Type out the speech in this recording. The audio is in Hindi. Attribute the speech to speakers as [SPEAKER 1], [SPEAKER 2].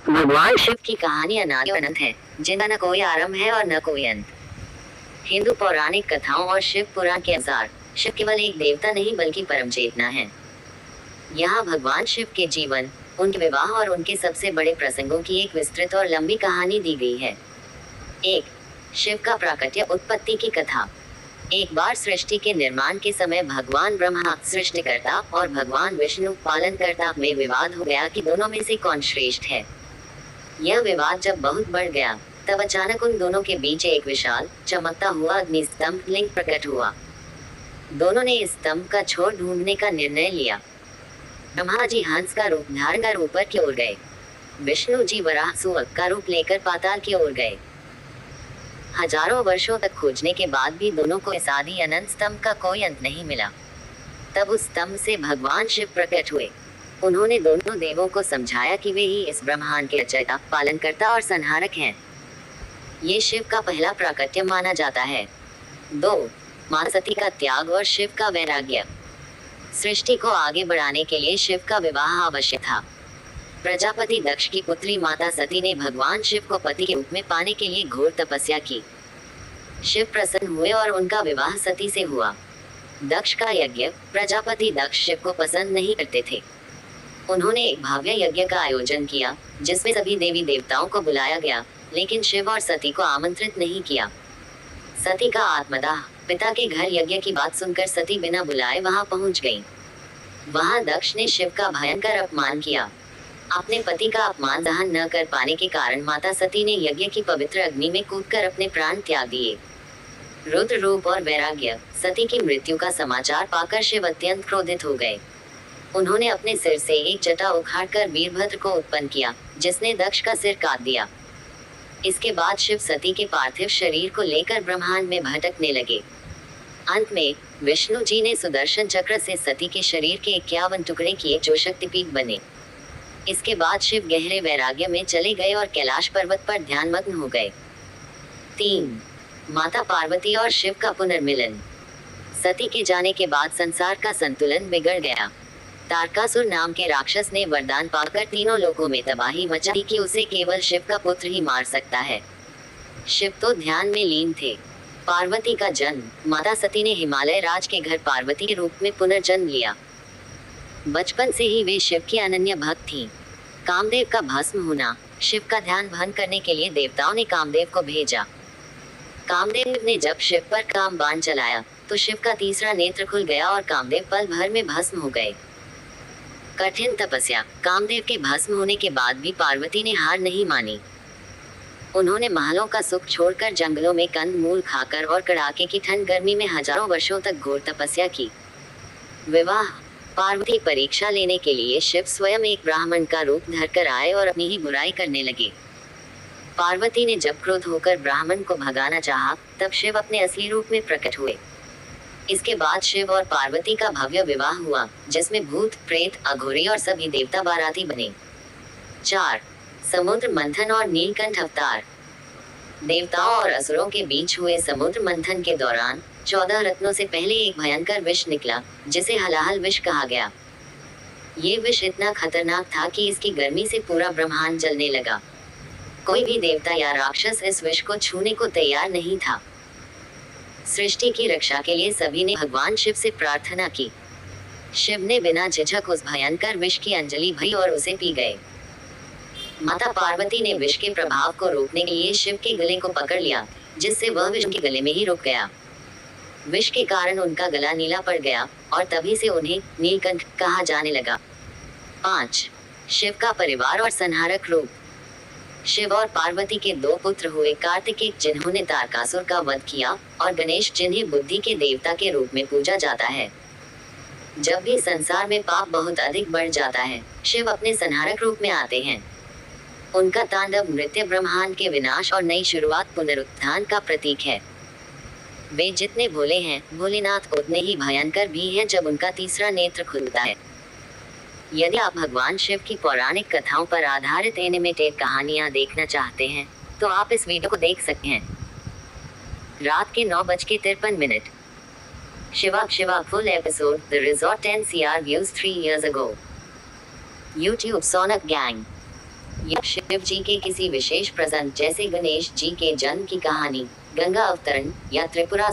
[SPEAKER 1] भगवान शिव की कहानी अनादि और अनंत है, जिनका न कोई आरंभ है और न कोई अंत। हिंदू पौराणिक कथाओं और शिव पुराण के अनुसार शिव केवल एक देवता नहीं बल्कि परम चेतना है। यहाँ भगवान शिव के जीवन, उनके विवाह और उनके सबसे बड़े प्रसंगों की एक विस्तृत और लंबी कहानी दी गई है। 1. शिव का प्राकट्य उत्पत्ति की कथा। एक बार सृष्टि के निर्माण के समय भगवान ब्रह्मा सृष्टिकर्ता और भगवान विष्णु पालनकर्ता में विवाद हो गया कि दोनों में से कौन श्रेष्ठ है। यह विवाद जब बहुत बढ़ गया, तब अचानक उन दोनों के बीच एक विशाल चमकता हुआ अग्निस्तंभ लिंग प्रकट हुआ। दोनों ने इस स्तंभ का छोर ढूंढने का निर्णय लिया। ब्रह्मा जी हंस का रूप धारण कर ऊपर की ओर गए। विष्णु जी वराह सुअर का रूप लेकर पाताल की ओर गए। हजारों वर्षों तक खोजने के बाद भी दोनों को इस आदि अनंत स्तंभ का कोई अंत नहीं मिला। तब उस स्तंभ से भगवान शिव प्रकट हुए। उन्होंने दोनों देवों को समझाया कि वे ही इस ब्रह्मांड के रचयिता, पालनकर्ता और संहारक हैं। ये शिव का पहला प्राकट्य माना जाता है। 2. माता सती का त्याग और शिव का वैराग्य। सृष्टि को आगे बढ़ाने के लिए शिव का विवाह आवश्यक था। प्रजापति दक्ष की पुत्री माता सती ने भगवान शिव को पति के रूप में पाने के लिए घोर तपस्या की। शिव प्रसन्न हुए और उनका विवाह सती से हुआ। दक्ष का यज्ञ प्रजापति दक्ष शिव को पसंद नहीं करते थे। उन्होंने एक भव्य यज्ञ का आयोजन किया, जिसमें सभी देवी देवताओं को बुलाया गया, लेकिन शिव और सती को आमंत्रित नहीं किया। सती का आत्मदाह, पिता के घर यज्ञ की बात सुनकर सती बिना बुलाए वहां पहुंच गई। वहां दक्ष ने शिव का भयंकर अपमान किया। अपने पति का अपमान सहन न कर पाने के कारण माता सती ने यज्ञ की पवित्र अग्नि में कूदकर अपने प्राण त्याग दिए। रुद्र रूप और वैराग्य। सती की मृत्यु का समाचार पाकर शिव अत्यंत क्रोधित हो गए। उन्होंने अपने सिर से एक जटा उखाड़कर वीरभद्र को उत्पन्न किया, जिसने दक्ष का सिर काट दिया। इसके बाद शिव सती के पार्थिव शरीर को लेकर ब्रह्मांड में भटकने लगे। अंत में विष्णु जी ने सुदर्शन चक्र से सती के शरीर के 51 टुकड़े किए, जो शक्तिपीठ बने। इसके बाद शिव गहरे वैराग्य में चले गए और कैलाश पर्वत पर ध्यानमग्न हो गए। 3. माता पार्वती और शिव का पुनर्मिलन। सती के जाने के बाद संसार का संतुलन बिगड़ गया। तारकासुर नाम के राक्षस ने वरदान पाकर तीनों लोकों में तबाही मचाई कि उसे केवल शिव का पुत्र ही मार सकता है। शिव तो ध्यान में लीन थे। पार्वती का जन्म। माता सती ने हिमालय राज के घर पार्वती के रूप में पुनर्जन्म लिया। बचपन से ही वे शिव की अनन्य भक्त थीं। कामदेव का भस्म होना। शिव का ध्यान भंग करने के लिए देवताओं ने कामदेव को भेजा। कामदेव ने जब शिव पर काम बाण चलाया, तो शिव का तीसरा नेत्र खुल गया और कामदेव पल भर में भस्म हो गए। कठिन तपस्या। कामदेव के भस्म होने के बाद भी पार्वती ने हार नहीं मानी। उन्होंने महलों का सुख छोड़कर जंगलों में कंद मूल खाकर और कड़ाके की ठंड गर्मी में हजारों वर्षों तक घोर तपस्या की। विवाह। पार्वती परीक्षा लेने के लिए शिव स्वयं एक ब्राह्मण का रूप धरकर आए और अपनी ही बुराई करने लगे। पार्वती ने जब क्रोध होकर ब्राह्मण को भगाना चाहा, तब शिव अपने असली रूप में प्रकट हुए। इसके बाद शिव और पार्वती का भव्य विवाह हुआ, जिसमें भूत, प्रेत, अघोरी और सभी देवता बाराती बने। 4. समुद्र मंथन और नीलकंठ अवतार। देवताओं और असुरों के बीच हुए समुद्र मंथन के दौरान 14 रत्नों से पहले एक भयंकर विष निकला, जिसे हलाहल विष कहा गया। ये विष इतना खतरनाक था कि इसकी गर्मी से पूरा ब्रह्मांड जलने लगा। कोई भी देवता या राक्षस इस विष को छूने को तैयार नहीं था। सृष्टि की रक्षा के लिए सभी ने भगवान शिव से प्रार्थना की। शिव ने बिना झिझक उस भयंकर विष की अंजलि भरी और उसे पी गए। माता पार्वती ने विष के प्रभाव को रोकने के लिए शिव के गले को पकड़ लिया, जिससे वह विष उनके गले में ही रुक गया। विष के कारण उनका गला नीला पड़ गया और तभी से उन्हें नीलकंठ कहा जाने लगा। 5. शिव का परिवार और संहारक रूप। शिव और पार्वती के 2 पुत्र हुए, कार्तिकेय जिन्होंने तारकासुर का वध किया, और गणेश जिन्हें बुद्धि के देवता के रूप में पूजा जाता है। जब भी संसार में पाप बहुत अधिक बढ़ जाता है, शिव अपने संहारक रूप में आते हैं। उनका तांडव नृत्य ब्रह्मांड के विनाश और नई शुरुआत, पुनरुत्थान का प्रतीक है। वे जितने भोले हैं, भोलेनाथ उतने ही भयंकर भी हैं जब उनका तीसरा नेत्र खुलता है। यदि आप भगवान शिव की पौराणिक कथाओं पर आधारित एनिमेटेड कहानियां देखना चाहते हैं, तो आप इस वीडियो को देख सकते हैं। रात के 9:53। Shiva full episode, The Resort 10 CR views 3 years ago. YouTube Sonak Gang. या शिव जी के किसी विशेष प्रसंग जैसे गणेश जी के जन्म की कहानी, गंगा अवतरण या त्रिपुरा